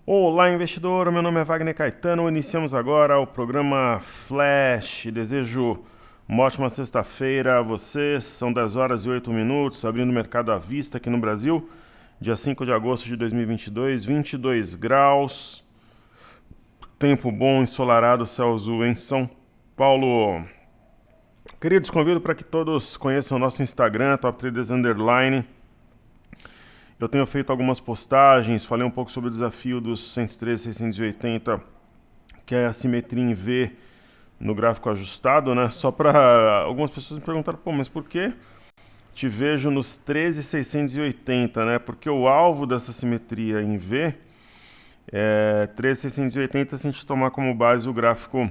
Olá, investidor. Meu nome é Wagner Caetano. Iniciamos agora o programa Flash. Desejo uma ótima sexta-feira a vocês. São 10 horas e 8 minutos, abrindo o mercado à vista aqui no Brasil. Dia 5 de agosto de 2022, 22 graus. Tempo bom, ensolarado, céu azul em São Paulo. Queridos, convido para que todos conheçam o nosso Instagram, Top Traders Underline. Eu tenho feito algumas postagens, falei um pouco sobre o desafio dos 113,680, que é a simetria em V no gráfico ajustado, né? Só para algumas pessoas me perguntaram, pô, mas por que te vejo nos 13,680, né? Porque o alvo dessa simetria em V é 13,680 se a gente tomar como base o gráfico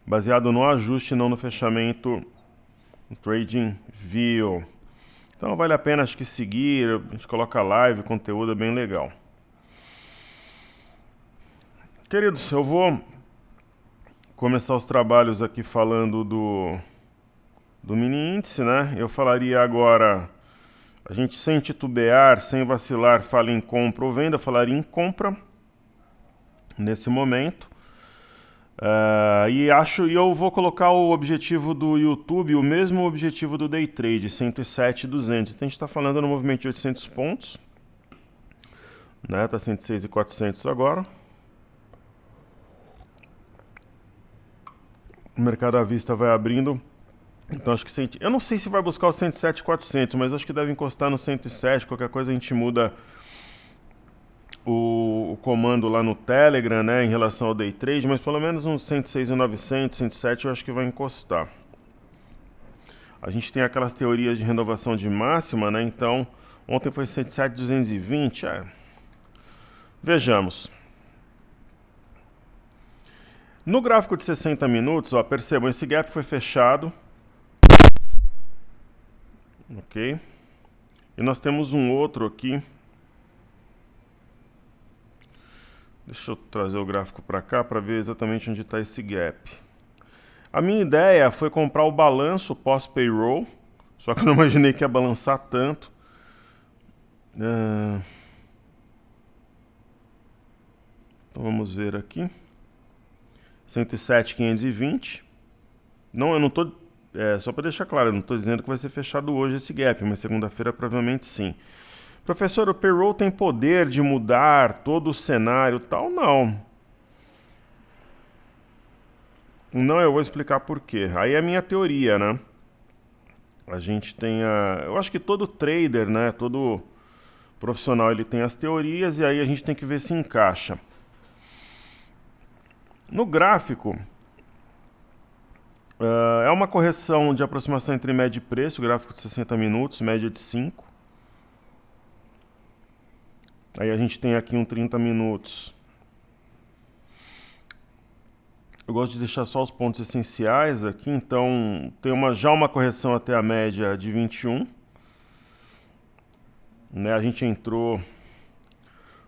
baseado no ajuste, não no fechamento, no Trading View. Então vale a pena, acho que seguir, a gente coloca live, conteúdo é bem legal. Queridos, eu vou começar os trabalhos aqui falando do mini índice, né? Eu falaria agora, a gente sem titubear, sem vacilar, fala em compra ou venda, falaria em compra nesse momento. E eu vou colocar o objetivo do YouTube, o mesmo objetivo do Day Trade, 107,200. Então a gente está falando no movimento de 800 pontos, né? Está 106,400 agora. O mercado à vista vai abrindo. Então acho que eu não sei se vai buscar o 107,400, mas acho que deve encostar no 107. Qualquer coisa a gente muda o comando lá no Telegram, né, em relação ao Day Trade, mas pelo menos uns 106,900, 107 eu acho que vai encostar. A gente tem aquelas teorias de renovação de máxima, né, então ontem foi 107,220, Vejamos. No gráfico de 60 minutos, ó, percebam, esse gap foi fechado. Ok? E nós temos um outro aqui. Deixa eu trazer o gráfico para cá para ver exatamente onde está esse gap. A minha ideia foi comprar o balanço pós-payroll, só que eu não imaginei que ia balançar tanto. Então vamos ver aqui. 107,520. Não, eu não estou... só para deixar claro, eu não estou dizendo que vai ser fechado hoje esse gap, mas segunda-feira provavelmente sim. Professor, o payroll tem poder de mudar todo o cenário tal? Não. Não, eu vou explicar por quê. Aí é a minha teoria, né? A gente tem eu acho que todo trader, né? Todo profissional, ele tem as teorias e aí a gente tem que ver se encaixa. No gráfico, é uma correção de aproximação entre média e preço, gráfico de 60 minutos, média de 5. Aí a gente tem aqui um 30 minutos. Eu gosto de deixar só os pontos essenciais aqui, então tem já uma correção até a média de 21. Né, a gente entrou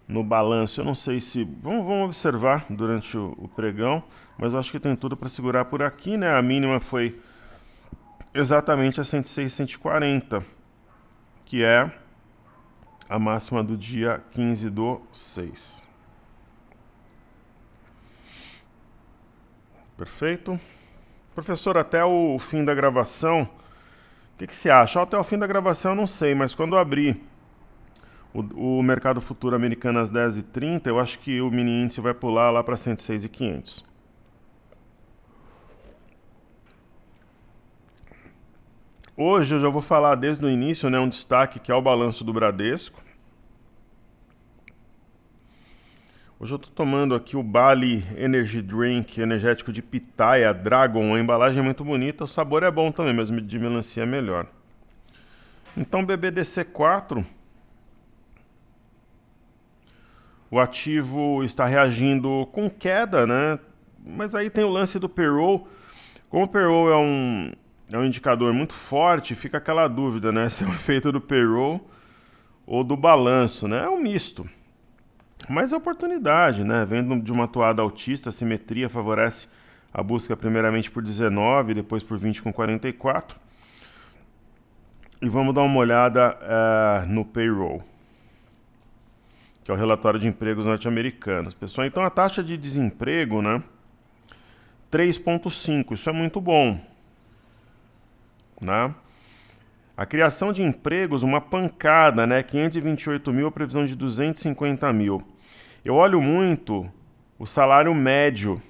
no balanço, eu não sei se... Vamos observar durante o pregão, mas eu acho que tem tudo para segurar por aqui, né? A mínima foi exatamente a 106,140, que é a máxima do dia 15/6. Perfeito? Professor, até o fim da gravação, o que você acha? Até o fim da gravação eu não sei, mas quando eu abrir o mercado futuro americano às 10h30, eu acho que o mini índice vai pular lá para 106,500. Hoje eu já vou falar desde o início, né, um destaque que é o balanço do Bradesco. Hoje eu estou tomando aqui o Bali Energy Drink energético de Pitaya Dragon. A embalagem é muito bonita, o sabor é bom também, mas de melancia é melhor. Então BBDC4, o ativo está reagindo com queda, né? Mas aí tem o lance do payroll. Como o payroll é um indicador muito forte, fica aquela dúvida, né? Se é o efeito do payroll ou do balanço, né? É um misto. Mas é oportunidade, né? Vendo de uma atuada altista, a simetria favorece a busca primeiramente por 19, depois por 20,44. E vamos dar uma olhada no payroll. que é o relatório de empregos norte-americanos. Pessoal, então a taxa de desemprego, né, 3,5, isso é muito bom, né? A criação de empregos, uma pancada, né, 528 mil, a previsão de 250 mil. Eu olho muito o salário médio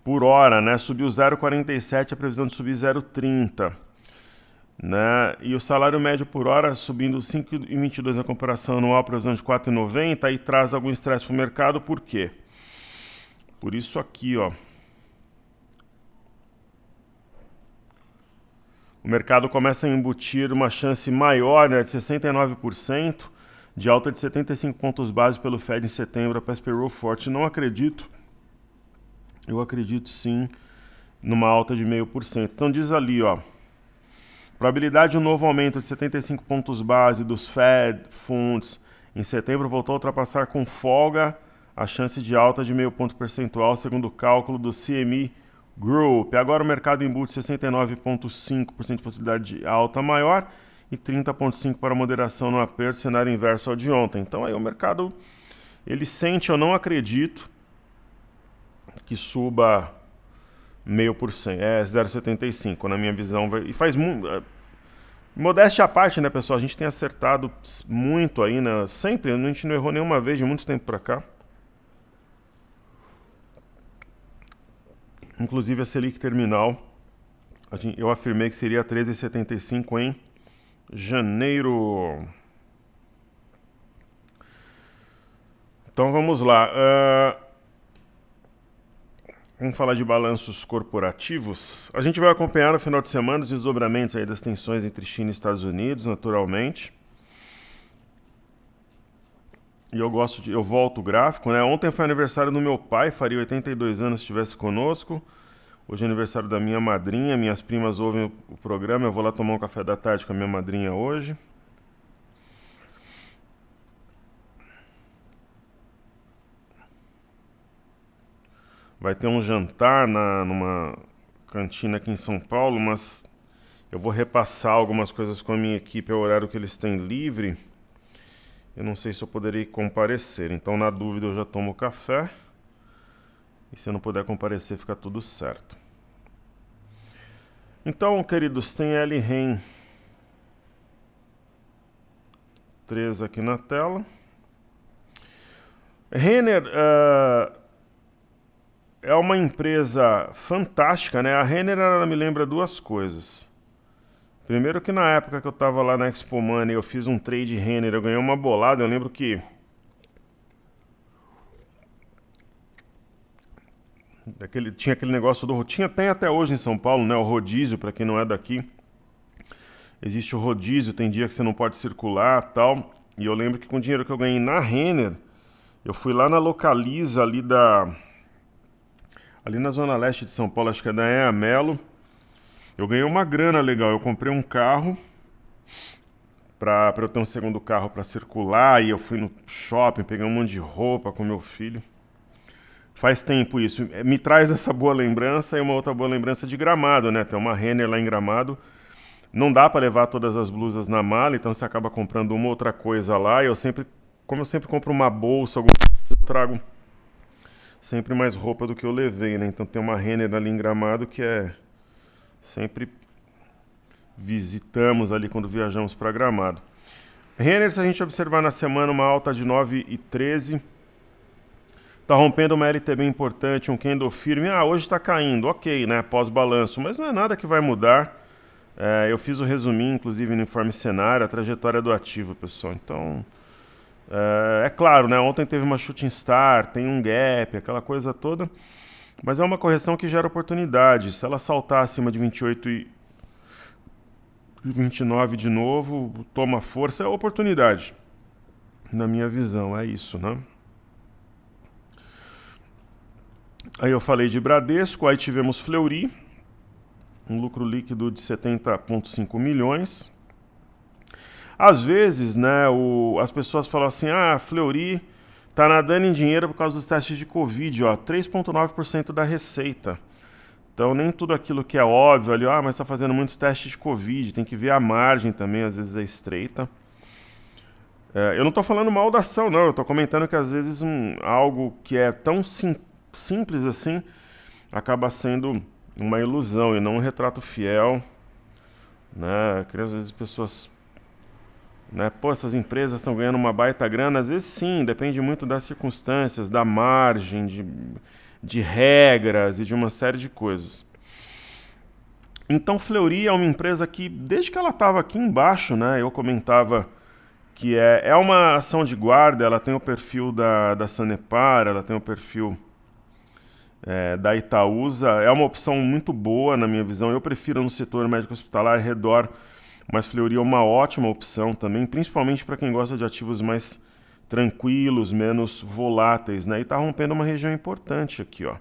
por hora, né, subiu 0,47, a previsão de subir 0,30. Né? E o salário médio por hora subindo 5,22 na comparação anual, previsão de 4,90, aí traz algum estresse para o mercado, por quê? Por isso aqui, ó. O mercado começa a embutir uma chance maior, né, de 69%, de alta de 75 pontos base pelo Fed em setembro, após payroll forte. Não acredito, eu acredito sim numa alta de 0,5%. Então diz ali, ó, probabilidade de um novo aumento de 75 pontos base dos Fed Funds em setembro voltou a ultrapassar com folga a chance de alta de 0,5 ponto percentual, segundo o cálculo do CME Group. Agora o mercado embute 69,5% de possibilidade de alta maior e 30,5% para moderação no aperto, cenário inverso ao de ontem. Então aí o mercado, ele sente, eu não acredito que suba 0,5%, 0,75% na minha visão. E faz muito... Modéstia à parte, né, pessoal? A gente tem acertado muito aí, né? Sempre, a gente não errou nenhuma vez de muito tempo para cá. Inclusive a Selic terminal, eu afirmei que seria 13,75 em janeiro. Então vamos lá. Vamos falar de balanços corporativos. A gente vai acompanhar no final de semana os desdobramentos aí das tensões entre China e Estados Unidos, naturalmente. E eu volto o gráfico, né? Ontem foi aniversário do meu pai, faria 82 anos se estivesse conosco. Hoje é aniversário da minha madrinha, minhas primas ouvem o programa, eu vou lá tomar um café da tarde com a minha madrinha hoje. Vai ter um jantar numa cantina aqui em São Paulo, mas eu vou repassar algumas coisas com a minha equipe, é o horário que eles têm livre. Eu não sei se eu poderei comparecer, então na dúvida eu já tomo café. E se eu não puder comparecer, fica tudo certo. Então, queridos, tem L-REN 3 aqui na tela. Renner é uma empresa fantástica, né? A Renner, ela me lembra duas coisas. Primeiro que na época que eu estava lá na Expo Money, eu fiz um trade Renner, eu ganhei uma bolada, eu lembro que tinha aquele negócio do... Tem até hoje em São Paulo, né? O rodízio, para quem não é daqui. Existe o rodízio, tem dia que você não pode circular e tal. E eu lembro que com o dinheiro que eu ganhei na Renner, eu fui lá na Localiza ali na Zona Leste de São Paulo, acho que é da EA Melo. Eu ganhei uma grana legal, eu comprei um carro para eu ter um segundo carro para circular, e eu fui no shopping, peguei um monte de roupa com meu filho. Faz tempo isso, me traz essa boa lembrança e uma outra boa lembrança de Gramado, né? Tem uma Renner lá em Gramado, não dá para levar todas as blusas na mala, então você acaba comprando uma outra coisa lá, e como eu sempre compro uma bolsa, alguma coisa, eu trago sempre mais roupa do que eu levei, né? Então tem uma Renner ali em Gramado que sempre visitamos ali quando viajamos para Gramado. Renner, se a gente observar na semana, uma alta de 9,13. Está rompendo uma LTB importante, um candle firme. Hoje está caindo, ok, né? Pós-balanço, mas não é nada que vai mudar. Eu fiz o resuminho, inclusive, no informe cenário, a trajetória do ativo, pessoal. Então, é claro, né? Ontem teve uma shooting star, tem um gap, aquela coisa toda. Mas é uma correção que gera oportunidade. Se ela saltar acima de 28 e 29 de novo, toma força, é oportunidade. Na minha visão, é isso, né? Aí eu falei de Bradesco, aí tivemos Fleury, um lucro líquido de 70,5 milhões. Às vezes, né, as pessoas falam assim, Fleury tá nadando em dinheiro por causa dos testes de Covid, 3,9% da receita. Então, nem tudo aquilo que é óbvio ali, mas está fazendo muito teste de Covid, tem que ver a margem também, às vezes é estreita. Eu não estou falando mal da ação, não. Eu estou comentando que às vezes algo que é tão simples assim acaba sendo uma ilusão e não um retrato fiel, né? Que às vezes as pessoas, né? Pô, essas empresas estão ganhando uma baita grana. Às vezes sim, depende muito das circunstâncias, da margem, de regras e de uma série de coisas. Então, Fleury é uma empresa que, desde que ela estava aqui embaixo, né, eu comentava que é uma ação de guarda, ela tem o perfil da Sanepar, ela tem o perfil da Itaúsa, é uma opção muito boa na minha visão, eu prefiro no setor médico hospitalar redor, mas Fleury é uma ótima opção também, principalmente para quem gosta de ativos mais tranquilos, menos voláteis, né, e está rompendo uma região importante aqui, ó,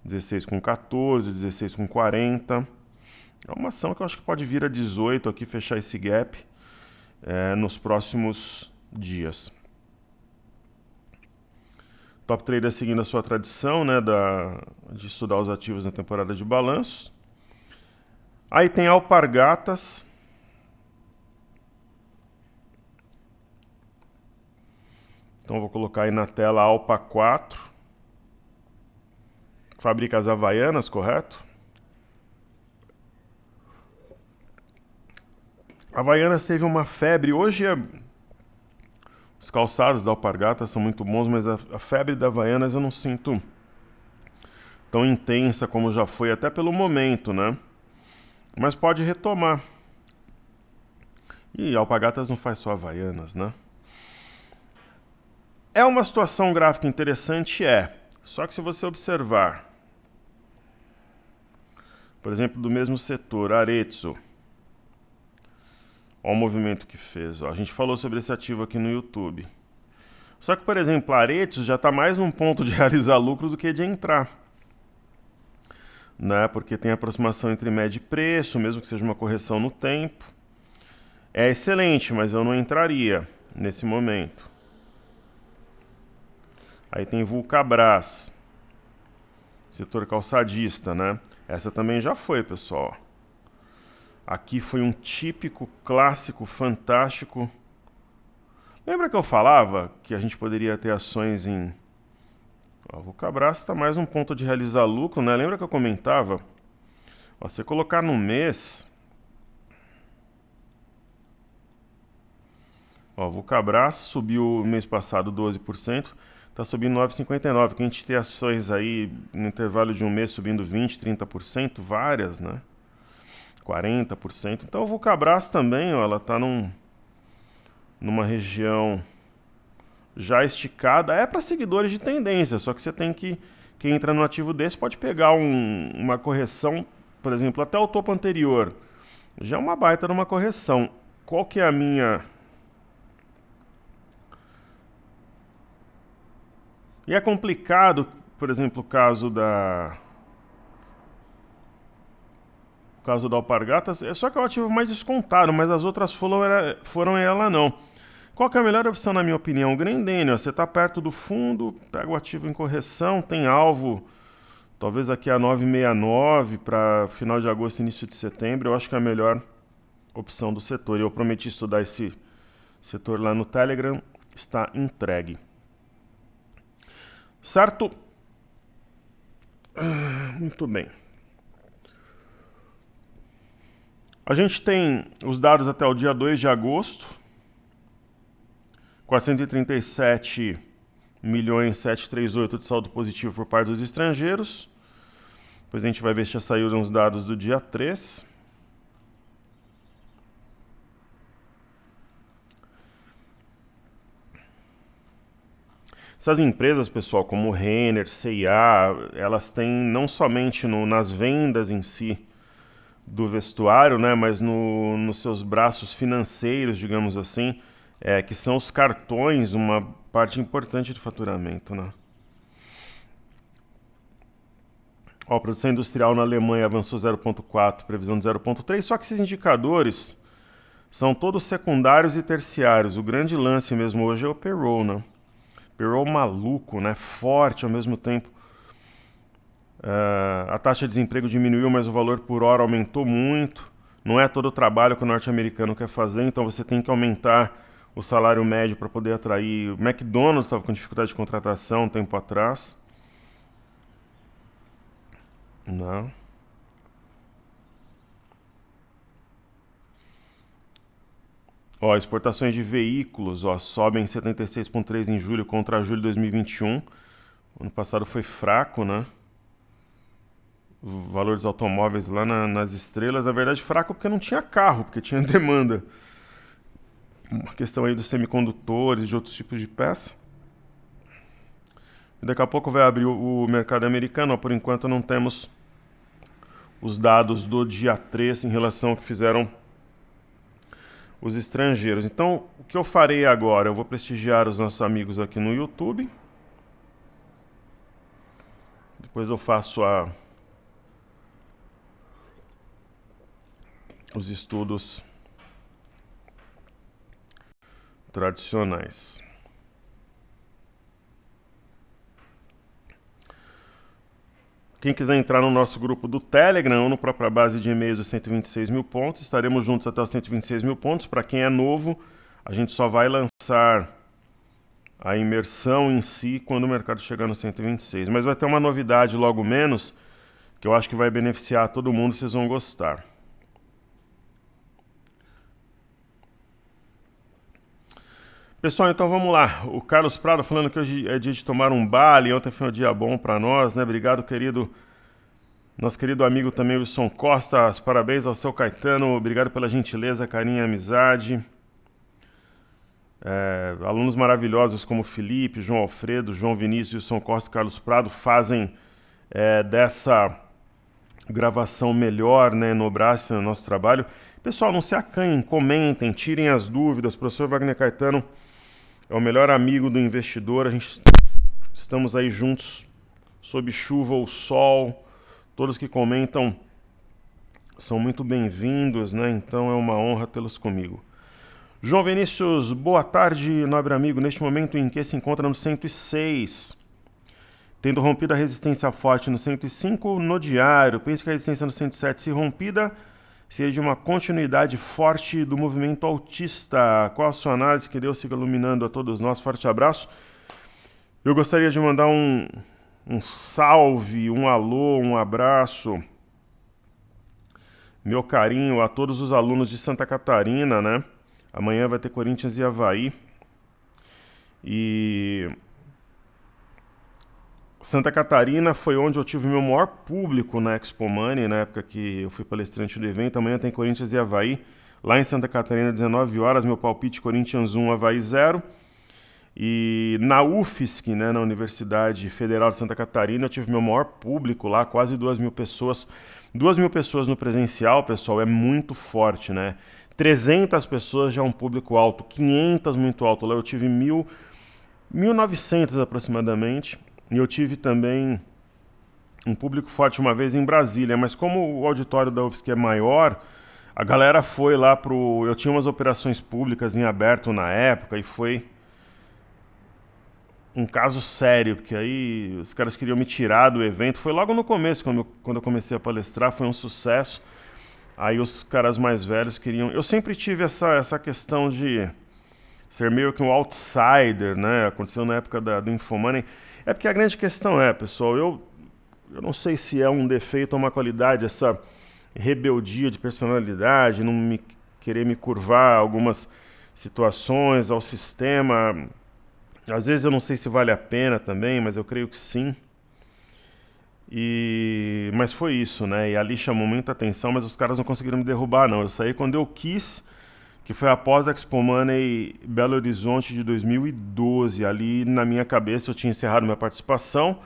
16,14, 16,40, é uma ação que eu acho que pode vir a 18 aqui, fechar esse gap nos próximos dias. Top Trader seguindo a sua tradição, né, de estudar os ativos na temporada de balanços. Aí tem Alpargatas. Então vou colocar aí na tela Alpa 4. Fabrica as Havaianas, correto? Havaianas teve uma febre. Hoje os calçados da Alpargatas são muito bons, mas a febre da Havaianas eu não sinto tão intensa como já foi, até pelo momento, né? Mas pode retomar. E Alpargatas não faz só Havaianas, né? É uma situação gráfica interessante, Só que se você observar, por exemplo, do mesmo setor, Arezzo, olha o movimento que fez. Ó. A gente falou sobre esse ativo aqui no YouTube. Só que, por exemplo, a Arezzo já está mais num ponto de realizar lucro do que de entrar. Né? Porque tem aproximação entre média e preço, mesmo que seja uma correção no tempo. É excelente, mas eu não entraria nesse momento. Aí tem Vulcabras, setor calçadista, né? Essa também já foi, pessoal. Aqui foi um típico, clássico, fantástico. Lembra que eu falava que a gente poderia ter ações em... O Vulcabras está mais um ponto de realizar lucro, né? Lembra que eu comentava? Você colocar no mês... O Vulcabras subiu mês passado 12%, está subindo 9,59%. Que a gente tem ações aí no intervalo de um mês subindo 20%, 30%, várias, né? 40%. Então o Vulcabras também, ela está numa região já esticada. É para seguidores de tendência, só que você tem que... Quem entra no ativo desse pode pegar uma correção, por exemplo, até o topo anterior. Já é uma baita numa correção. Qual que é a minha... E é complicado, por exemplo, o caso da Alpargatas, só que é o ativo mais descontado, mas as outras foram ela não. Qual que é a melhor opção, na minha opinião? O Grendene, você está perto do fundo, pega o ativo em correção, tem alvo, talvez aqui a 9,69 para final de agosto, início de setembro, eu acho que é a melhor opção do setor. Eu prometi estudar esse setor lá no Telegram, está entregue. Certo? Muito bem. A gente tem os dados até o dia 2 de agosto. 437.738 de saldo positivo por parte dos estrangeiros. Depois a gente vai ver se já saíram os dados do dia 3. Essas empresas, pessoal, como Renner, C&A, elas têm não somente nas vendas em si do vestuário, né, mas nos seus braços financeiros, digamos assim, que são os cartões, uma parte importante de faturamento, né? A produção industrial na Alemanha avançou 0,4, previsão de 0,3, só que esses indicadores são todos secundários e terciários. O grande lance mesmo hoje é o payroll, né? Payroll maluco, né? Forte ao mesmo tempo. A taxa de desemprego diminuiu, mas o valor por hora aumentou muito. Não é todo o trabalho que o norte-americano quer fazer, então você tem que aumentar o salário médio para poder atrair. O McDonald's estava com dificuldade de contratação um tempo atrás. Não. Ó, exportações de veículos, ó, sobem 76,3 em julho contra julho de 2021. O ano passado foi fraco, né? O valor dos automóveis lá nas estrelas, na verdade, fraco porque não tinha carro, porque tinha demanda. Uma questão aí dos semicondutores e de outros tipos de peça. E daqui a pouco vai abrir o mercado americano, ó, por enquanto não temos os dados do dia 3 em relação ao que fizeram os estrangeiros. Então, o que eu farei agora? Eu vou prestigiar os nossos amigos aqui no YouTube. Depois eu faço os estudos tradicionais. Quem quiser entrar no nosso grupo do Telegram ou no própria base de e-mails dos 126 mil pontos, estaremos juntos até os 126 mil pontos. Para quem é novo, a gente só vai lançar a imersão em si quando o mercado chegar no 126. Mas vai ter uma novidade logo menos, que eu acho que vai beneficiar todo mundo, vocês vão gostar. Pessoal, então vamos lá. O Carlos Prado falando que hoje é dia de tomar um bale, ontem foi um dia bom para nós, né? Obrigado, querido. Nosso querido amigo também, Wilson Costa, parabéns ao seu Caetano, obrigado pela gentileza, carinho e amizade. Alunos maravilhosos como Felipe, João Alfredo, João Vinícius, Wilson Costa e Carlos Prado fazem dessa gravação melhor, né, no Braço, no nosso trabalho. Pessoal, não se acanhem, comentem, tirem as dúvidas. O professor Wagner Caetano é o melhor amigo do investidor. Estamos aí juntos, sob chuva ou sol. Todos que comentam são muito bem-vindos, né? Então é uma honra tê-los comigo. João Vinícius, boa tarde, nobre amigo. Neste momento em que se encontra no 106, tendo rompido a resistência forte no 105 no diário, penso que a resistência no 107, se rompida, seria de uma continuidade forte do movimento altista. Qual a sua análise? Que Deus siga iluminando a todos nós. Forte abraço. Eu gostaria de mandar um salve, um alô, um abraço, meu carinho a todos os alunos de Santa Catarina, né? Amanhã vai ter Corinthians e Avaí. E Santa Catarina foi onde eu tive meu maior público na Expo Money, na época que eu fui palestrante do evento. Amanhã tem Corinthians e Avaí, lá em Santa Catarina, 19 horas, meu palpite Corinthians 1, Avaí 0. E na UFSC, né, na Universidade Federal de Santa Catarina, eu tive meu maior público lá, quase 2.000 pessoas. 2.000 pessoas no presencial, pessoal, é muito forte, né? 300 pessoas já é um público alto, 500 muito alto. Lá eu tive 1.900 aproximadamente. E eu tive também um público forte uma vez em Brasília, mas como o auditório da UFSC é maior, a galera foi lá pro... Eu tinha umas operações públicas em aberto na época e foi um caso sério, porque aí os caras queriam me tirar do evento. Foi logo no começo, quando eu comecei a palestrar, foi um sucesso. Aí os caras mais velhos queriam... Eu sempre tive essa questão de ser meio que um outsider, né? Aconteceu na época do Infomoney. É porque a grande questão é, pessoal, eu não sei se é um defeito ou uma qualidade, essa rebeldia de personalidade, não querer me curvar a algumas situações, ao sistema. Às vezes eu não sei se vale a pena também, mas eu creio que sim. Mas foi isso, né? E ali chamou muita atenção, mas os caras não conseguiram me derrubar, não. Eu saí quando eu quis, que foi após a Expo Money Belo Horizonte de 2012. Ali na minha cabeça eu tinha encerrado minha participação,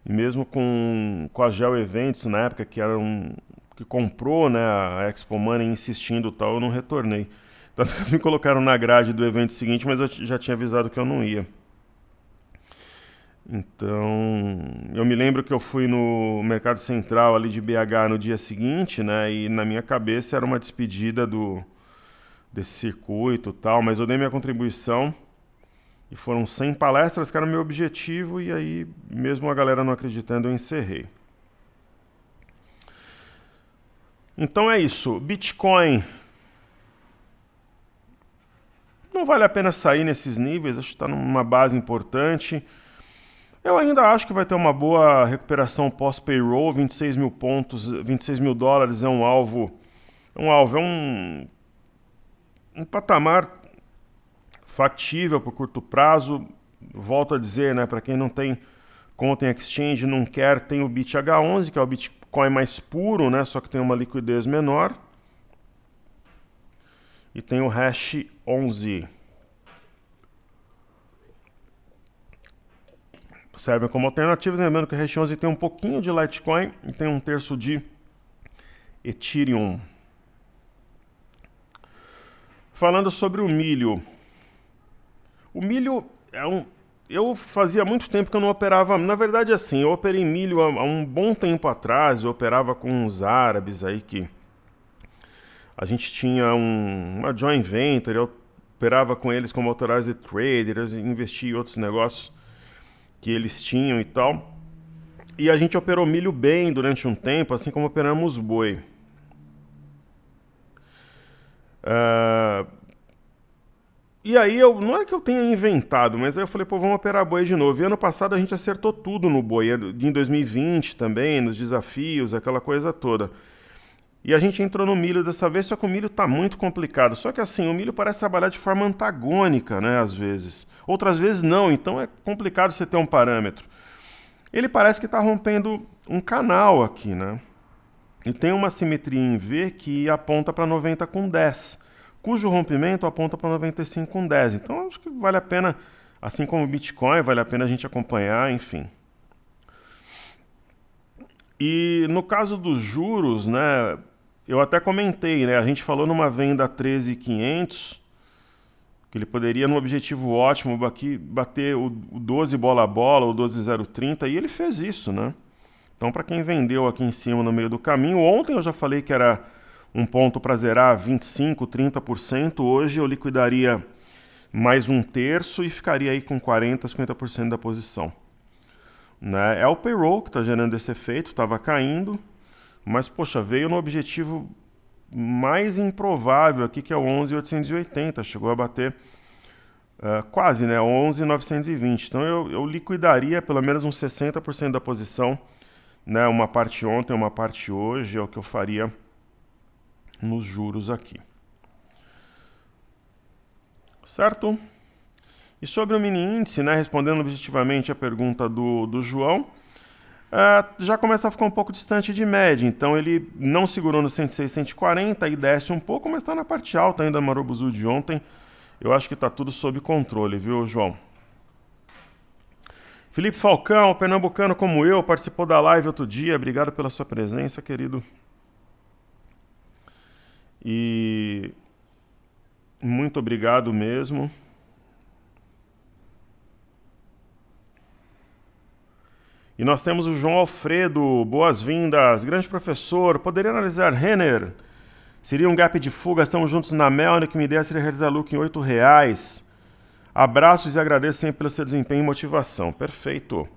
e mesmo com a Geo Eventos na época, que comprou, né, a Expo Money insistindo e tal, eu não retornei. Tanto que eles me colocaram na grade do evento seguinte, mas eu já tinha avisado que eu não ia. Então, eu me lembro que eu fui no Mercado Central ali de BH no dia seguinte, né, e na minha cabeça era uma despedida desse circuito e tal, mas eu dei minha contribuição e foram 100 palestras que era o meu objetivo, e aí, mesmo a galera não acreditando, eu encerrei. Então é isso. Bitcoin não vale a pena sair nesses níveis, acho que está numa base importante. Eu ainda acho que vai ter uma boa recuperação pós-payroll, 26 mil pontos, 26 mil dólares é um alvo, um patamar factível para o curto prazo. Volto a dizer, né, para quem não tem conta em exchange, não quer, tem o BitH11, que é o Bitcoin mais puro, né, só que tem uma liquidez menor. E tem o Hash 11. Servem como alternativas, lembrando que o Hash 11 tem um pouquinho de Litecoin e tem um terço de Ethereum. Falando sobre o milho. O milho eu fazia muito tempo que eu não operava. Na verdade, assim, eu operei milho há um bom tempo atrás. Eu operava com uns árabes aí que a gente tinha uma joint venture. Eu operava com eles como authorized trader, eu investi em outros negócios que eles tinham e tal. E a gente operou milho bem durante um tempo, assim como operamos boi. E aí, não é que eu tenha inventado, mas aí eu falei, pô, vamos operar boi de novo. E ano passado a gente acertou tudo no boi, em 2020 também, nos desafios, aquela coisa toda. E a gente entrou no milho dessa vez, só que o milho tá muito complicado. Só que assim, o milho parece trabalhar de forma antagônica, né, às vezes. Outras vezes não, então é complicado você ter um parâmetro. Ele parece que está rompendo um canal aqui, né? E tem uma simetria em V que aponta para 90 com 10, cujo rompimento aponta para 95 com 10. Então acho que vale a pena, assim como o Bitcoin, vale a pena a gente acompanhar, enfim. E no caso dos juros, né, eu até comentei, né, a gente falou numa venda 13.500, que ele poderia, num objetivo ótimo, aqui, bater o 12 bola a bola, o 12.030, e ele fez isso, né? Então, para quem vendeu aqui em cima no meio do caminho, ontem eu já falei que era um ponto para zerar 25%, 30%, hoje eu liquidaria mais um terço e ficaria aí com 40%, 50% da posição. Né? É o payroll que está gerando esse efeito, estava caindo, mas, poxa, veio no objetivo mais improvável aqui, que é o 11.880, chegou a bater quase, né, 11.920. Então eu liquidaria pelo menos uns 60% da posição, né, uma parte ontem, uma parte hoje, é o que eu faria nos juros aqui. Certo? E sobre o mini índice, né, respondendo objetivamente a pergunta do João, já começa a ficar um pouco distante de média, então ele não segurou no 106, 140 e desce um pouco, mas está na parte alta ainda do Marubuzu de ontem. Eu acho que está tudo sob controle, viu, João? Felipe Falcão, pernambucano como eu, participou da live outro dia. Obrigado pela sua presença, querido. E muito obrigado mesmo. E nós temos o João Alfredo, boas-vindas. Grande professor, poderia analisar Renner? Seria um gap de fuga, estamos juntos na Melnick, que me desse realizar lucro em R$8. Abraços e agradeço sempre pelo seu desempenho e motivação. Perfeito.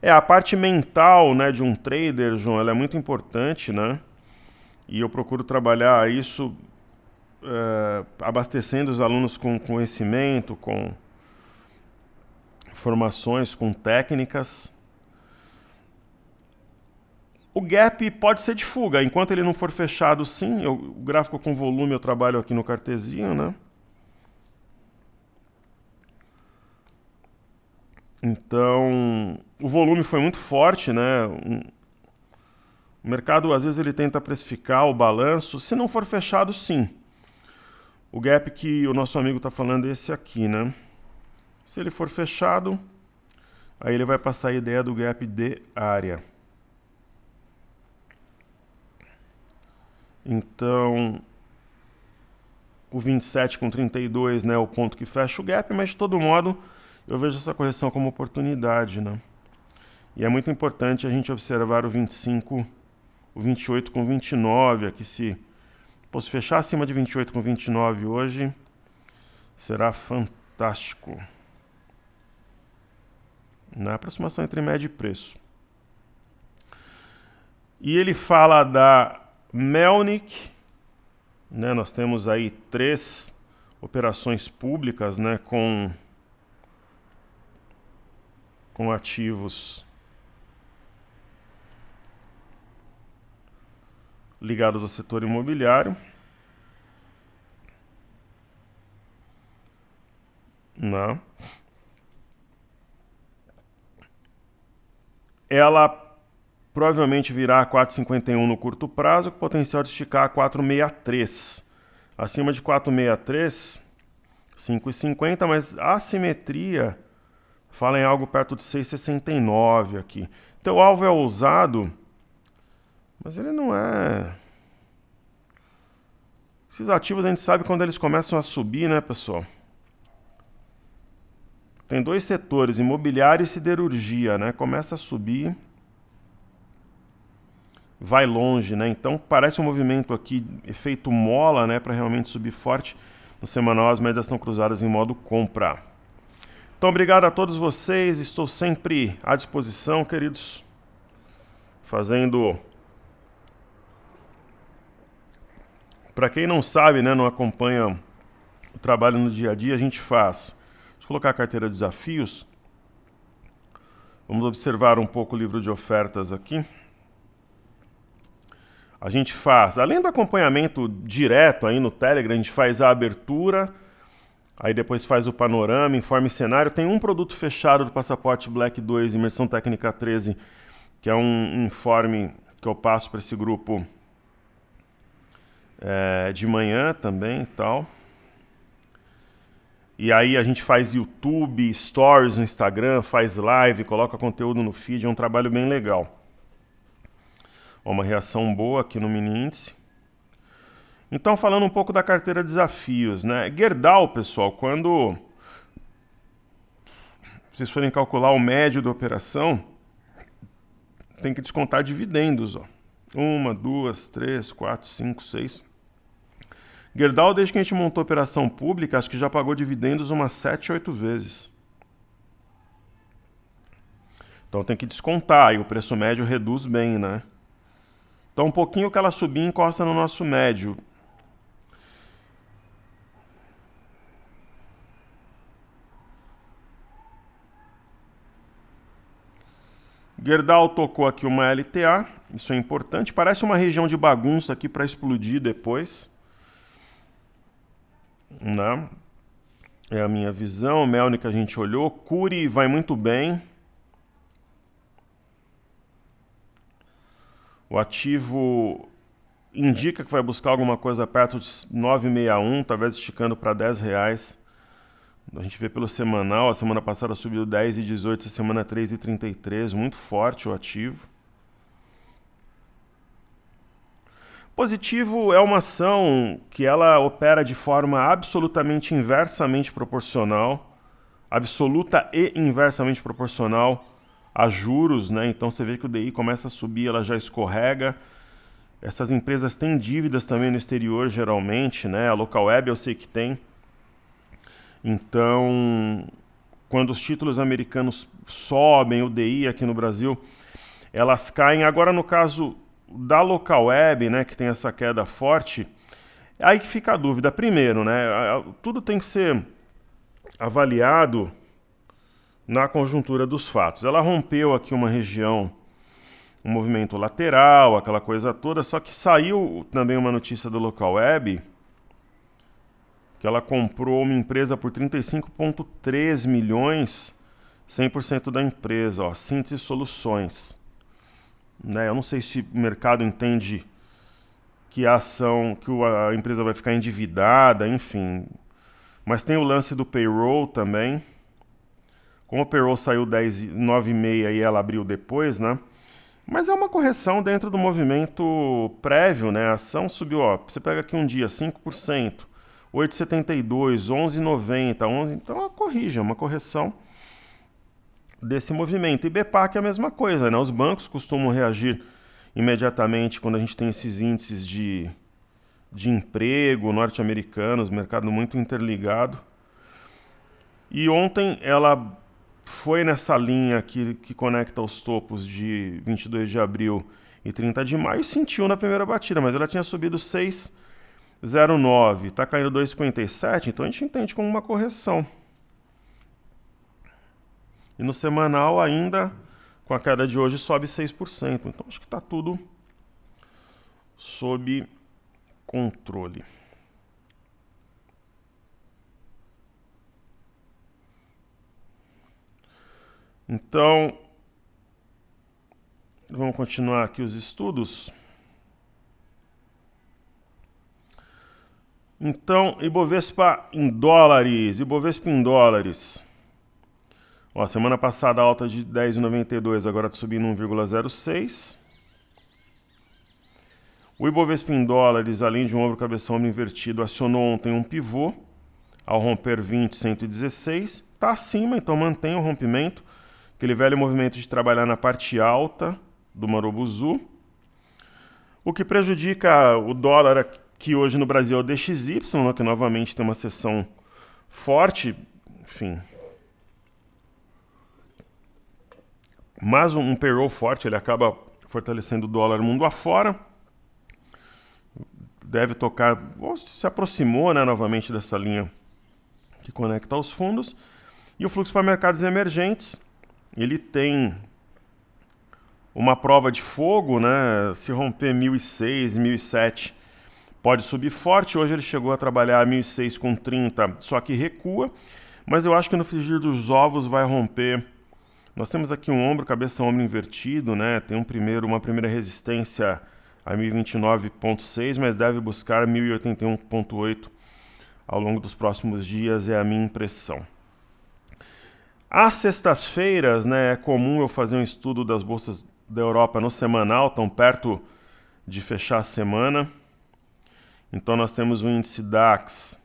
A parte mental, né, de um trader, João, ela é muito importante, né? E eu procuro trabalhar isso abastecendo os alunos com conhecimento, com informações, com técnicas. O gap pode ser de fuga, enquanto ele não for fechado, sim. O gráfico com volume eu trabalho aqui no cartesinho, né? Então, o volume foi muito forte, né? O mercado, às vezes, ele tenta precificar o balanço. Se não for fechado, sim. O gap que o nosso amigo está falando é esse aqui, né? Se ele for fechado, aí ele vai passar a ideia do gap de área. Então, o 27 com 32, né, é o ponto que fecha o gap, mas de todo modo eu vejo essa correção como oportunidade, né? E é muito importante a gente observar o 25, o 28 com 29, aqui se fechar acima de 28 com 29 hoje, será fantástico. Na aproximação entre média e preço. E ele fala da Melnick, né? Nós temos aí 3 operações públicas, né, com ativos ligados ao setor imobiliário. Não. Ela provavelmente virá a 4,51 no curto prazo, com potencial de esticar a 4,63. Acima de 4,63, 5,50, mas a assimetria fala em algo perto de 6,69 aqui. Então o alvo é ousado, mas ele não é... Esses ativos a gente sabe quando eles começam a subir, né, pessoal? Tem dois setores, imobiliário e siderurgia, né? Começa a subir, vai longe, né? Então parece um movimento aqui, efeito mola, né? Para realmente subir forte. No semanal as médias estão cruzadas em modo compra. Então obrigado a todos vocês, estou sempre à disposição, queridos. Fazendo... Para quem não sabe, né? Não acompanha o trabalho no dia a dia, a gente faz... Deixa eu colocar a carteira de desafios. Vamos observar um pouco o livro de ofertas aqui. A gente faz, além do acompanhamento direto aí no Telegram, a gente faz a abertura, aí depois faz o panorama, informe cenário. Tem um produto fechado do Passaporte Black 2, Imersão Técnica 13, que é um informe que eu passo para esse grupo de manhã também e tal. E aí a gente faz YouTube, Stories no Instagram, faz live, coloca conteúdo no feed, é um trabalho bem legal. Uma reação boa aqui no mini índice. Então, falando um pouco da carteira de desafios, né? Gerdau, pessoal, quando vocês forem calcular o médio da operação, tem que descontar dividendos, ó. 1, 2, 3, 4, 5, 6... Gerdau, desde que a gente montou a operação pública, acho que já pagou dividendos umas 7, 8 vezes. Então tem que descontar, e o preço médio reduz bem, né? Então um pouquinho que ela subir encosta no nosso médio. Gerdau tocou aqui uma LTA, isso é importante. Parece uma região de bagunça aqui para explodir depois. Né? É a minha visão. Melnik a gente olhou. Cury vai muito bem. O ativo indica que vai buscar alguma coisa perto de 9,61, talvez esticando para R$10. A gente vê pelo semanal. A semana passada subiu 10,18, essa semana 3,33. Muito forte o ativo. Positivo é uma ação que ela opera de forma absolutamente inversamente proporcional, absoluta e inversamente proporcional a juros, né? Então você vê que o DI começa a subir, ela já escorrega. Essas empresas têm dívidas também no exterior, geralmente, né? A Localweb eu sei que tem. Então, quando os títulos americanos sobem, o DI aqui no Brasil, elas caem. Agora, no caso da Localweb, né, que tem essa queda forte, é aí que fica a dúvida. Primeiro, né, tudo tem que ser avaliado na conjuntura dos fatos. Ela rompeu aqui uma região, um movimento lateral, aquela coisa toda, só que saiu também uma notícia da Localweb que ela comprou uma empresa por 35,3 milhões, 100% da empresa, ó, Síntese Soluções. Né? Eu não sei se o mercado entende que a empresa vai ficar endividada, enfim. Mas tem o lance do payroll também. Como o payroll saiu 9,6 e ela abriu depois, né? Mas é uma correção dentro do movimento prévio, né? A ação subiu, ó, você pega aqui um dia, 5%, 8,72, 11,90, 11, então ela corrige, é uma correção desse movimento. E BPAC é a mesma coisa, né? Os bancos costumam reagir imediatamente quando a gente tem esses índices de emprego norte-americanos, mercado muito interligado. E ontem ela foi nessa linha que conecta os topos de 22 de abril e 30 de maio e sentiu na primeira batida, mas ela tinha subido 6 0,9, está caindo 2,57, então a gente entende como uma correção. E no semanal ainda, com a queda de hoje, sobe 6%. Então acho que está tudo sob controle. Então, vamos continuar aqui os estudos. Então, Ibovespa em dólares. Ó, semana passada alta de 10,92, agora está subindo 1,06. O Ibovespa em dólares, além de um ombro cabeção ombro invertido, acionou ontem um pivô ao romper 20,116. Está acima, então mantém o rompimento. Aquele velho movimento de trabalhar na parte alta do Marubozu. O que prejudica o dólar aqui hoje no Brasil é o DXY, né, que novamente tem uma sessão forte. Enfim. Mas um payroll forte, ele acaba fortalecendo o dólar mundo afora. Deve tocar, se aproximou, né, novamente dessa linha que conecta os fundos. E o fluxo para mercados emergentes, ele tem uma prova de fogo, né? Se romper 1.006, 1.007, pode subir forte. Hoje ele chegou a trabalhar 1.006 com 30, só que recua. Mas eu acho que no frigir dos ovos vai romper. Nós temos aqui um ombro, cabeça ombro invertido, né? Tem uma primeira resistência a 1.029,6, mas deve buscar 1.081,8 ao longo dos próximos dias, é a minha impressão. Às sextas-feiras, né, é comum eu fazer um estudo das bolsas da Europa no semanal, tão perto de fechar a semana. Então nós temos o índice DAX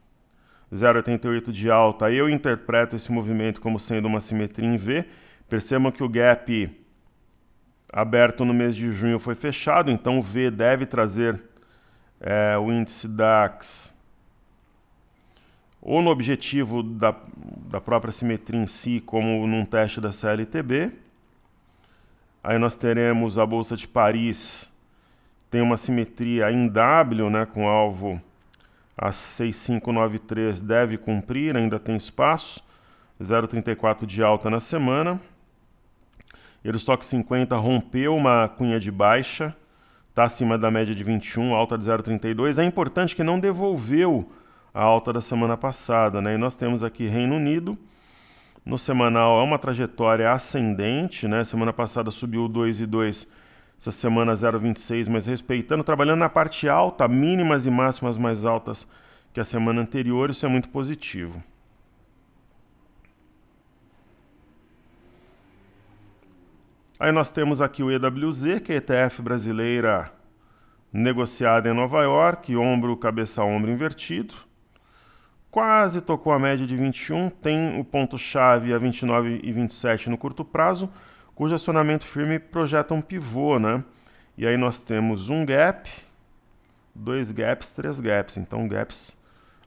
0,88 de alta. Eu interpreto esse movimento como sendo uma simetria em V. Percebam que o gap aberto no mês de junho foi fechado, então o V deve trazer o índice DAX ou no objetivo da própria simetria em si, como num teste da CLTB. Aí nós teremos a Bolsa de Paris, tem uma simetria em W, né, com alvo a 6.593, deve cumprir, ainda tem espaço, 0,34 de alta na semana. Eurostock 50 rompeu uma cunha de baixa, está acima da média de 21, alta de 0,32. É importante que não devolveu a alta da semana passada, né? E nós temos aqui Reino Unido, no semanal é uma trajetória ascendente, né? Semana passada subiu 2,2, essa semana 0,26, mas respeitando, trabalhando na parte alta, mínimas e máximas mais altas que a semana anterior, isso é muito positivo. Aí nós temos aqui o EWZ, que é a ETF brasileira negociada em Nova York, ombro, cabeça, ombro invertido. Quase tocou a média de 21, tem o ponto-chave a 29,27 no curto prazo, cujo acionamento firme projeta um pivô, né? E aí nós temos um gap, 2 gaps, 3 gaps. Então gaps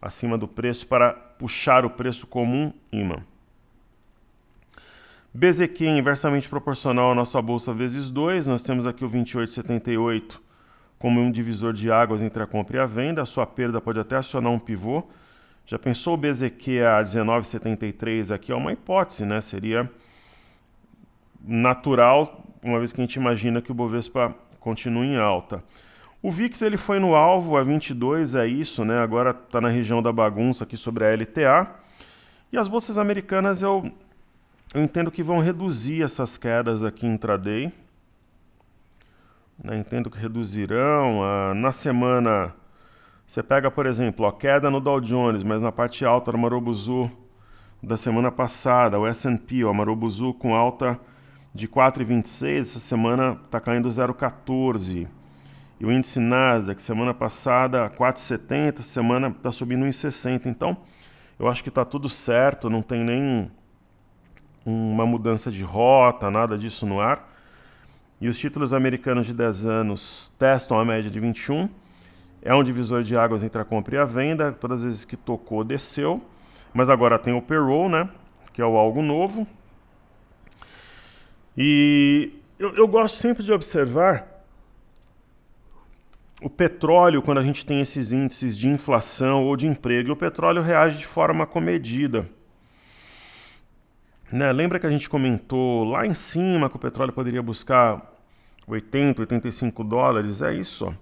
acima do preço para puxar o preço comum imã. BZQ inversamente proporcional à nossa bolsa vezes 2, nós temos aqui o 28,78 como um divisor de águas entre a compra e a venda, a sua perda pode até acionar um pivô. Já pensou o BZQ a 19,73 aqui? É uma hipótese, né? Seria natural, uma vez que a gente imagina que o Bovespa continue em alta. O VIX ele foi no alvo a 22, é isso, né? Agora está na região da bagunça aqui sobre a LTA. E as bolsas americanas eu entendo que vão reduzir essas quedas aqui intraday. Entendo que reduzirão. Na semana, você pega, por exemplo, a queda no Dow Jones, mas na parte alta do Marubozu da semana passada, o S&P, o Marubozu com alta de 4,26, essa semana está caindo 0,14. E o índice Nasdaq, semana passada, 4,70, semana está subindo 1,60. Então, eu acho que está tudo certo, não tem nem uma mudança de rota, nada disso no ar. E os títulos americanos de 10 anos testam a média de 21. É um divisor de águas entre a compra e a venda. Todas as vezes que tocou, desceu. Mas agora tem o payroll, né? Que é o algo novo. E eu gosto sempre de observar o petróleo, quando a gente tem esses índices de inflação ou de emprego, o petróleo reage de forma comedida. Né? Lembra que a gente comentou lá em cima que o petróleo poderia buscar 80, 85 dólares? É isso, ó.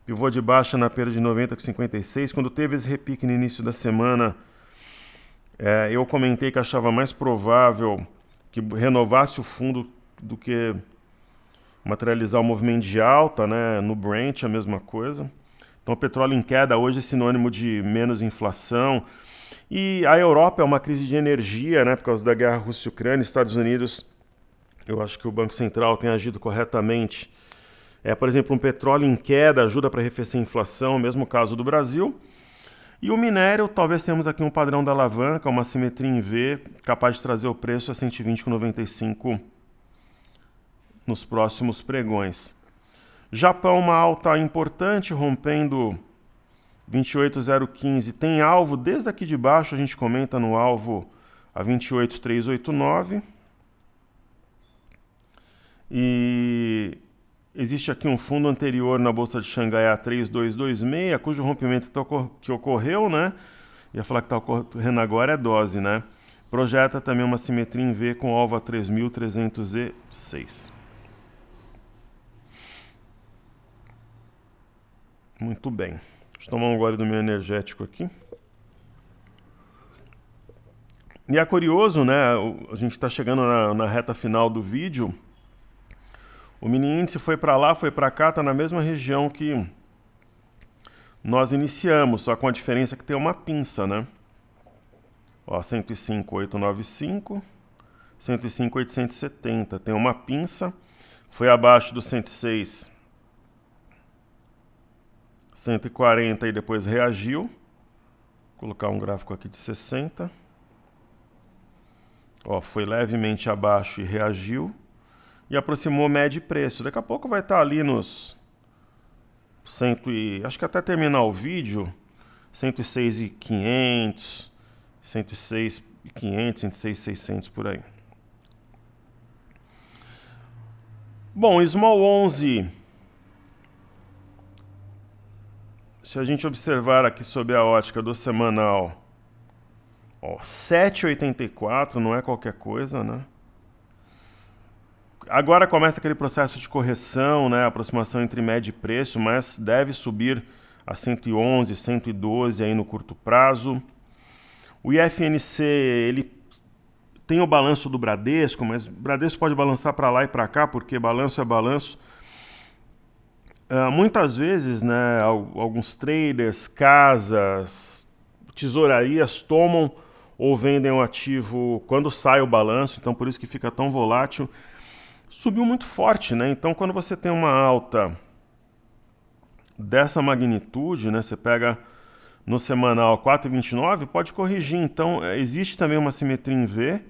Pivô de baixa na perda de 90 com 56. Quando teve esse repique no início da semana, eu comentei que achava mais provável que renovasse o fundo do que materializar o movimento de alta, né? No Brent, a mesma coisa. Então, o petróleo em queda hoje é sinônimo de menos inflação. E a Europa é uma crise de energia, né? Por causa da guerra Rússia-Ucrânia. Estados Unidos, eu acho que o Banco Central tem agido corretamente. Por exemplo, um petróleo em queda ajuda para arrefecer a inflação, mesmo caso do Brasil. E o minério, talvez tenhamos aqui um padrão da alavanca, uma simetria em V, capaz de trazer o preço a 120,95 nos próximos pregões. Japão, uma alta importante, rompendo 28,015. Tem alvo, desde aqui de baixo, a gente comenta no alvo a 28,389. E existe aqui um fundo anterior na Bolsa de Xangai a 3226, cujo rompimento que ocorreu, né? Ia falar que está ocorrendo agora é dose, né? Projeta também uma simetria em V com alvo a 3.306. Muito bem. Deixa eu tomar um gole do meu energético aqui. E é curioso, né? A gente está chegando na reta final do vídeo. O mini índice foi para lá, foi para cá, está na mesma região que nós iniciamos, só com a diferença que tem uma pinça, né? Ó, 105,895, 105,870. Tem uma pinça, foi abaixo do 106, 140 e depois reagiu. Vou colocar um gráfico aqui de 60. Ó, foi levemente abaixo e reagiu. E aproximou média e preço. Daqui a pouco vai estar ali nos 100 e... acho que até terminar o vídeo, 106,500, 106,500, 106,600 por aí. Bom, Small 11. Se a gente observar aqui sob a ótica do semanal, ó, 7,84 não é qualquer coisa, né? Agora começa aquele processo de correção, né, aproximação entre média e preço, mas deve subir a 111, 112 aí no curto prazo. O IFNC, ele tem o balanço do Bradesco, mas o Bradesco pode balançar para lá e para cá, porque balanço é balanço. Muitas vezes, né, alguns traders, casas, tesourarias tomam ou vendem o ativo quando sai o balanço, então por isso que fica tão volátil. Subiu muito forte, né? Então, quando você tem uma alta dessa magnitude, né? Você pega no semanal 4,29, pode corrigir. Então, existe também uma simetria em V,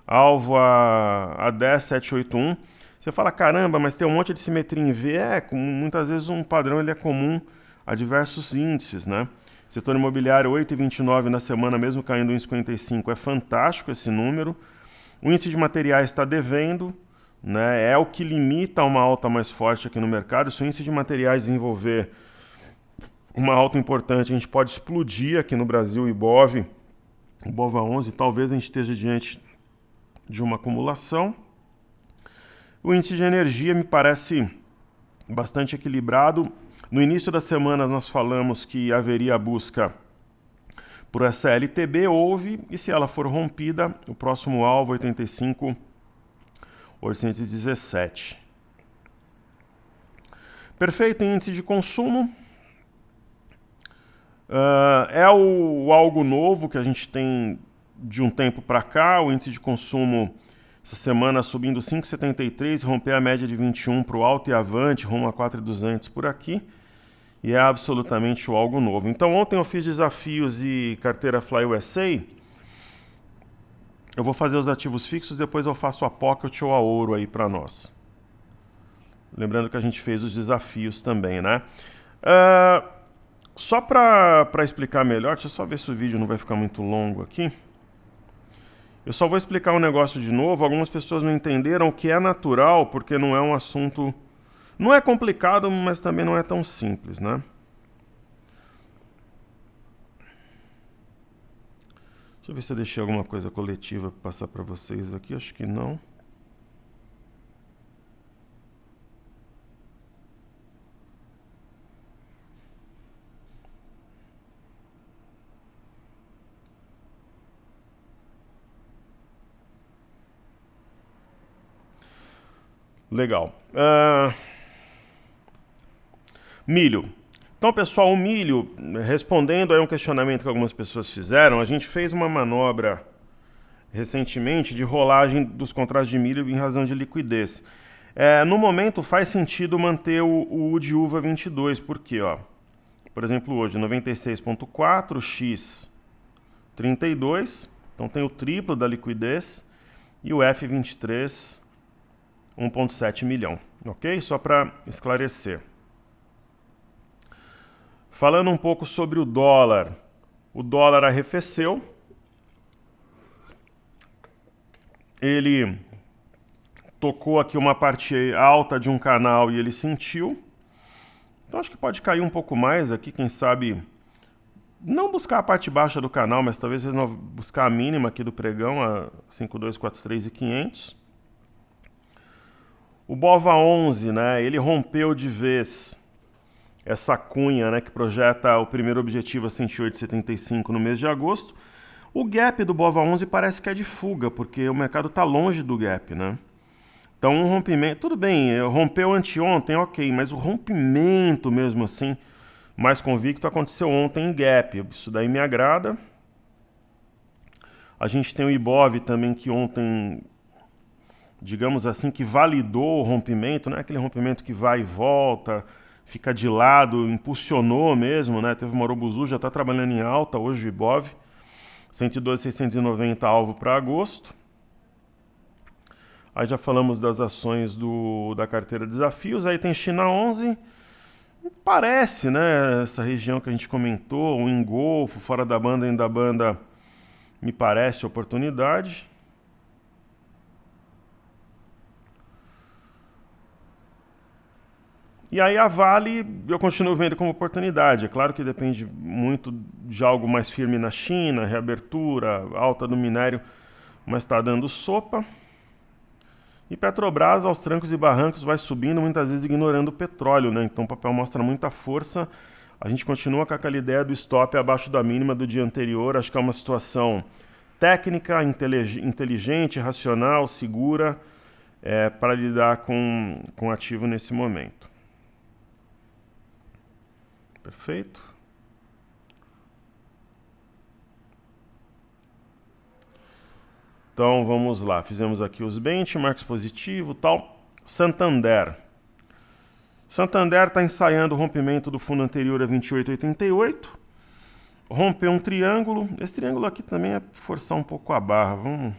alvo a 10,781. Você fala, caramba, mas tem um monte de simetria em V. Muitas vezes um padrão ele é comum a diversos índices, né? Setor imobiliário 8,29 na semana, mesmo caindo 1,55. É fantástico esse número. O índice de materiais está devendo. Né, é o que limita uma alta mais forte aqui no mercado. Se o índice de materiais desenvolver uma alta importante, a gente pode explodir aqui no Brasil o Ibov, o Bova 11, talvez a gente esteja diante de uma acumulação. O índice de energia me parece bastante equilibrado. No início da semana nós falamos que haveria busca por essa LTB, houve, e se ela for rompida, o próximo alvo 85,817. Perfeito, índice de consumo. É algo novo que a gente tem de um tempo para cá. O índice de consumo essa semana subindo 5,73, romper a média de 21 para o alto e avante, rumo a 4,200 por aqui. E é absolutamente algo novo. Então ontem eu fiz desafios e carteira Fly USA. Eu vou fazer os ativos fixos, depois eu faço a Pocket ou a Ouro aí para nós. Lembrando que a gente fez os desafios também, né? Só para explicar melhor, deixa eu só ver se o vídeo não vai ficar muito longo aqui. Eu só vou explicar um negócio de novo. Algumas pessoas não entenderam o que é natural, porque não é um assunto Não é complicado, mas também não é tão simples, né? Deixa eu ver se eu deixei alguma coisa coletiva para passar para vocês aqui. Acho que não. Legal. Milho. Então, pessoal, o milho, respondendo a um questionamento que algumas pessoas fizeram, a gente fez uma manobra recentemente de rolagem dos contratos de milho em razão de liquidez. No momento, faz sentido manter o de uva 22, porque, ó, por exemplo, hoje 96,4, X 32, então tem o triplo da liquidez, e o F23, 1,7 milhão, ok? Só para esclarecer. Falando um pouco sobre o dólar arrefeceu, ele tocou aqui uma parte alta de um canal e ele sentiu, então acho que pode cair um pouco mais aqui, quem sabe não buscar a parte baixa do canal, mas talvez buscar a mínima aqui do pregão, a 5.243.500. O BOVA11, né, ele rompeu de vez essa cunha, né, que projeta o primeiro objetivo a 108,75 no mês de agosto. O gap do BOVA11 parece que é de fuga, porque o mercado está longe do gap, né? Então um rompimento, tudo bem, rompeu anteontem, ok, mas o rompimento mesmo assim, mais convicto, aconteceu ontem em gap. Isso daí me agrada. A gente tem o Ibov também que ontem, digamos assim, que validou o rompimento, né? Aquele rompimento que vai e volta, fica de lado, impulsionou mesmo, né? Teve o Marubuzu, já está trabalhando em alta hoje o Ibov, 112.690 alvo para agosto. Aí já falamos das ações da carteira desafios, aí tem China 11, parece, né, essa região que a gente comentou, o engolfo, fora da banda, dentro da banda, me parece oportunidade. E aí a Vale eu continuo vendo como oportunidade. É claro que depende muito de algo mais firme na China, reabertura, alta do minério, mas está dando sopa. E Petrobras, aos trancos e barrancos, vai subindo, muitas vezes ignorando o petróleo, né? Então o papel mostra muita força. A gente continua com aquela ideia do stop abaixo da mínima do dia anterior. Acho que é uma situação técnica, inteligente, racional, segura, para lidar com ativo nesse momento. Perfeito? Então vamos lá, fizemos aqui os benchmarks positivo, tal. Santander. Santander está ensaiando o rompimento do fundo anterior a 28,88. Rompeu um triângulo. Esse triângulo aqui também é forçar um pouco a barra. Vamos...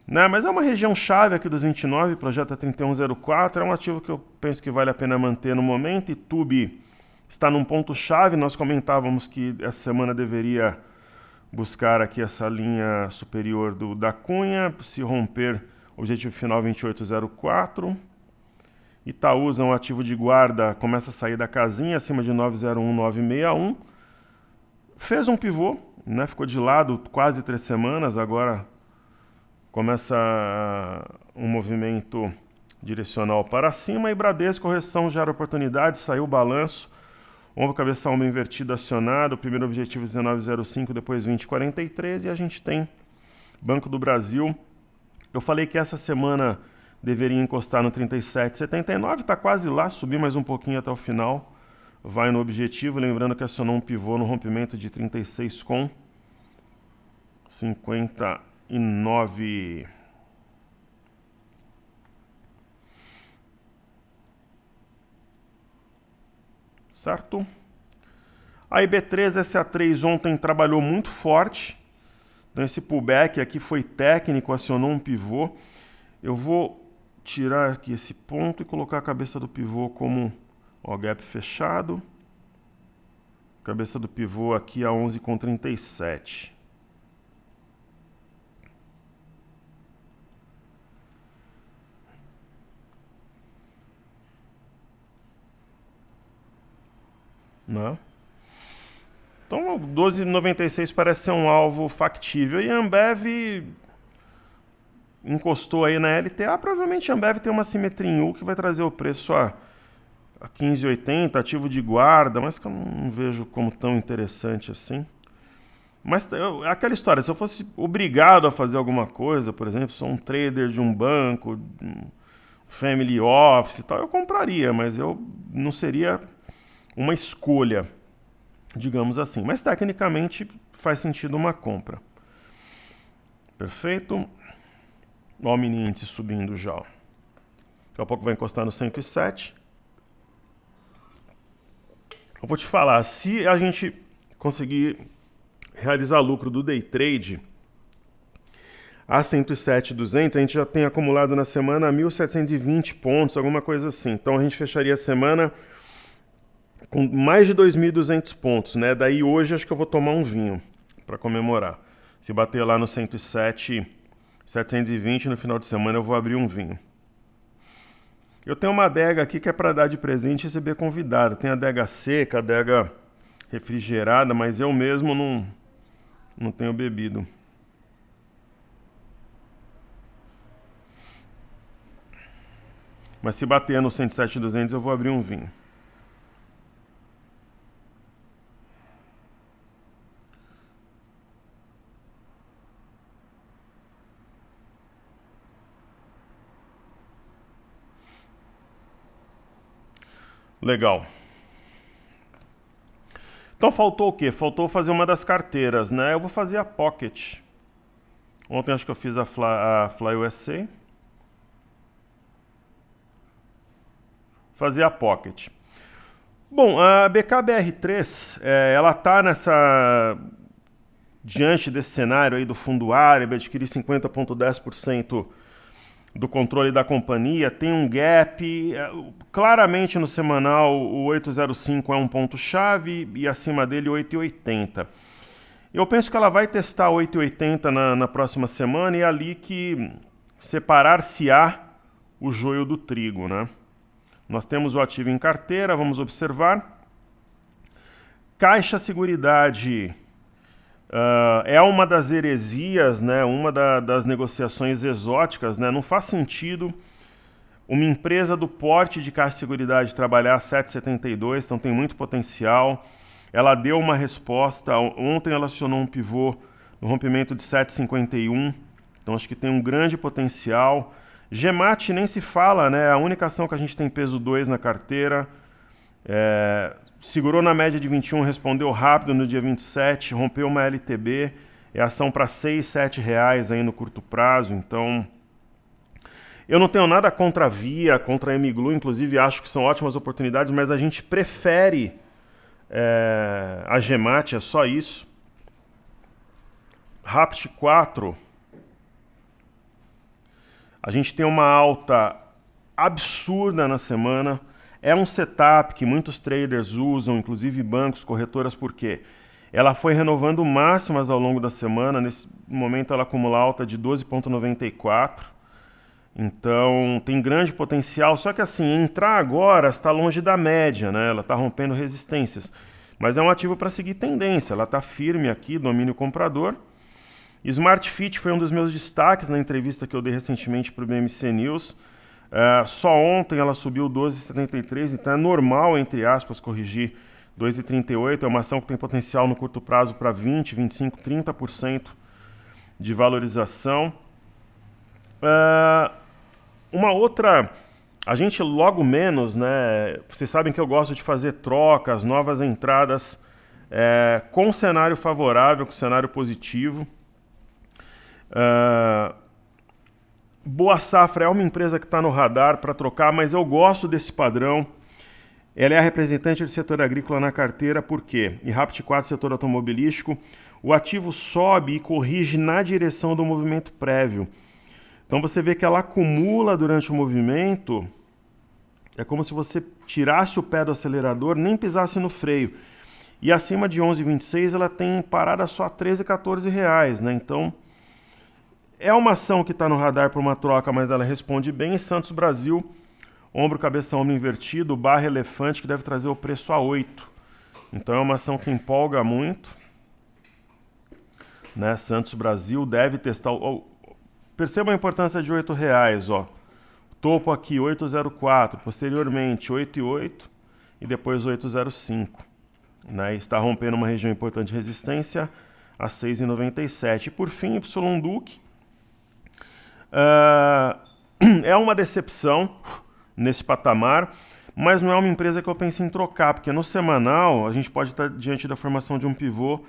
Né? Mas é uma região chave aqui dos 29, projeta 3104. É um ativo que eu penso que vale a pena manter no momento. E Tube está num ponto chave. Nós comentávamos que essa semana deveria buscar aqui essa linha superior da cunha, se romper, objetivo final 2804. Itaúsa, um ativo de guarda, começa a sair da casinha, acima de 901,961. Fez um pivô, né? Ficou de lado quase 3 semanas, agora começa um movimento direcional para cima. E Bradesco, correção gera oportunidade, saiu o balanço. Ombro, cabeça, ombro invertido acionado, primeiro objetivo 19,05, depois 20,43, e a gente tem Banco do Brasil. Eu falei que essa semana deveria encostar no 37,79, está quase lá, subir mais um pouquinho até o final, vai no objetivo, lembrando que acionou um pivô no rompimento de 36,59. Certo? A IB3SA3 ontem trabalhou muito forte. Então esse pullback aqui foi técnico, acionou um pivô. Eu vou tirar aqui esse ponto e colocar a cabeça do pivô como gap fechado. Cabeça do pivô aqui a 11,37. né? Então, 12,96 parece ser um alvo factível. E a Ambev encostou aí na LTA. Provavelmente a Ambev tem uma simetria em U que vai trazer o preço a 15,80, ativo de guarda, mas que eu não vejo como tão interessante assim. Mas aquela história, se eu fosse obrigado a fazer alguma coisa, por exemplo, sou um trader de um banco, family office e tal, eu compraria, mas eu não seria uma escolha, digamos assim. Mas tecnicamente faz sentido uma compra. Perfeito? Olha o mini índice subindo já. Daqui a pouco vai encostar no 107. Eu vou te falar, se a gente conseguir realizar lucro do day trade a 107,200, a gente já tem acumulado na semana 1.720 pontos, alguma coisa assim. Então a gente fecharia a semana com mais de 2.200 pontos, né? Daí hoje acho que eu vou tomar um vinho para comemorar. Se bater lá no 107,720 no final de semana eu vou abrir um vinho. Eu tenho uma adega aqui que é para dar de presente e receber convidado. Tem adega seca, adega refrigerada, mas eu mesmo não tenho bebido. Mas se bater no 107,200 eu vou abrir um vinho. Legal. Então faltou o quê? Faltou fazer uma das carteiras, né? Eu vou fazer a Pocket. Ontem acho que eu fiz a Fly USA. Fazer a Pocket. Bom, a BKBR3, ela está diante desse cenário aí do fundo árabe, adquirir 50,10% do controle da companhia, tem um gap, claramente no semanal o 805 é um ponto-chave e acima dele 8,80. Eu penso que ela vai testar 8,80 na próxima semana e é ali que separar-se-á o joio do trigo, né? Nós temos o ativo em carteira, vamos observar. Caixa Seguridade é uma das heresias, né? Uma das negociações exóticas, né? Não faz sentido uma empresa do porte de Caixa Seguridade trabalhar 7,72, então tem muito potencial. Ela deu uma resposta, ontem ela acionou um pivô no rompimento de 7,51, então acho que tem um grande potencial. Gemat nem se fala, né? A única ação que a gente tem peso 2 na carteira. Segurou na média de 21, respondeu rápido no dia 27, rompeu uma LTB. É ação para R$ 6, R$ 7 aí no curto prazo. Então, eu não tenho nada contra a Via, contra a Emiglu. Inclusive, acho que são ótimas oportunidades, mas a gente prefere a Gemat, é só isso. Rapt 4... A gente tem uma alta absurda na semana. É um setup que muitos traders usam, inclusive bancos, corretoras, porque ela foi renovando máximas ao longo da semana. Nesse momento ela acumula alta de 12,94. Então tem grande potencial. Só que assim, entrar agora está longe da média, né? Ela está rompendo resistências. Mas é um ativo para seguir tendência. Ela está firme aqui, domínio comprador. Smart Fit foi um dos meus destaques na entrevista que eu dei recentemente para o BMC News. Só ontem ela subiu 12,73, então é normal, entre aspas, corrigir 2,38. É uma ação que tem potencial no curto prazo para 20, 25, 30% de valorização. Uma outra, a gente logo menos, né? Vocês sabem que eu gosto de fazer trocas, novas entradas com cenário favorável, com cenário positivo. Boa Safra é uma empresa que está no radar para trocar, mas eu gosto desse padrão. Ela é a representante do setor agrícola na carteira, por quê? E Rapt 4, setor automobilístico, o ativo sobe e corrige na direção do movimento prévio. Então você vê que ela acumula durante o movimento, é como se você tirasse o pé do acelerador, nem pisasse no freio. E acima de 11,26 ela tem parada só a 13, 14 reais, né? Então é uma ação que está no radar para uma troca, mas ela responde bem. Santos Brasil, ombro, cabeça, ombro invertido, barra elefante, que deve trazer o preço a 8. Então é uma ação que empolga muito, né? Santos Brasil deve testar... Perceba a importância de R$8, ó. Topo aqui 8,04, posteriormente 8,8 e depois 8,05. Né? Está rompendo uma região importante de resistência a 6,97. E por fim, Y Duque. É uma decepção nesse patamar, mas não é uma empresa que eu penso em trocar, porque no semanal a gente pode estar diante da formação de um pivô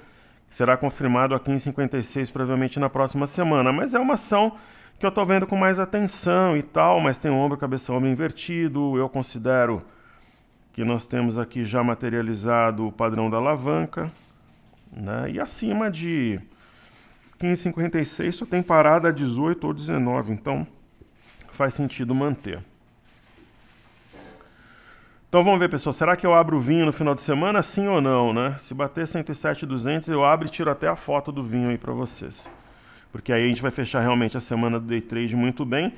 que será confirmado aqui em 56, provavelmente na próxima semana. Mas é uma ação que eu estou vendo com mais atenção e tal, mas tem ombro, cabeça, ombro invertido. Eu considero que nós temos aqui já materializado o padrão da alavanca, né? E acima de 15,56 só tem parada a 18 ou 19, então faz sentido manter. Então vamos ver, pessoal, será que eu abro o vinho no final de semana, sim ou não, né? Se bater 107,200, eu abro e tiro até a foto do vinho aí para vocês. Porque aí a gente vai fechar realmente a semana do Day Trade muito bem.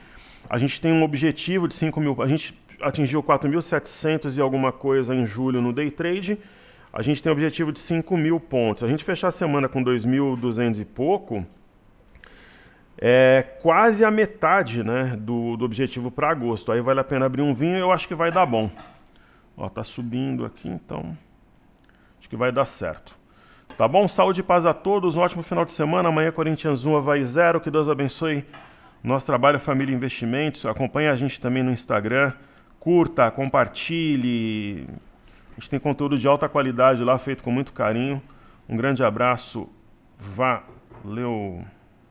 A gente tem um objetivo de 5 mil, a gente atingiu 4.700 e alguma coisa em julho no Day Trade. A gente tem um objetivo de 5 mil pontos. A gente fechar a semana com 2.200 e pouco, é quase a metade, né, do objetivo para agosto. Aí vale a pena abrir um vinho e eu acho que vai dar bom. Ó, tá subindo aqui, então acho que vai dar certo. Tá bom? Saúde e paz a todos, um ótimo final de semana. Amanhã Corinthians 1, Avaí 0. Que Deus abençoe nosso trabalho, Família Investimentos. Acompanhe a gente também no Instagram. Curta, compartilhe. A gente tem conteúdo de alta qualidade lá, feito com muito carinho. Um grande abraço. Valeu!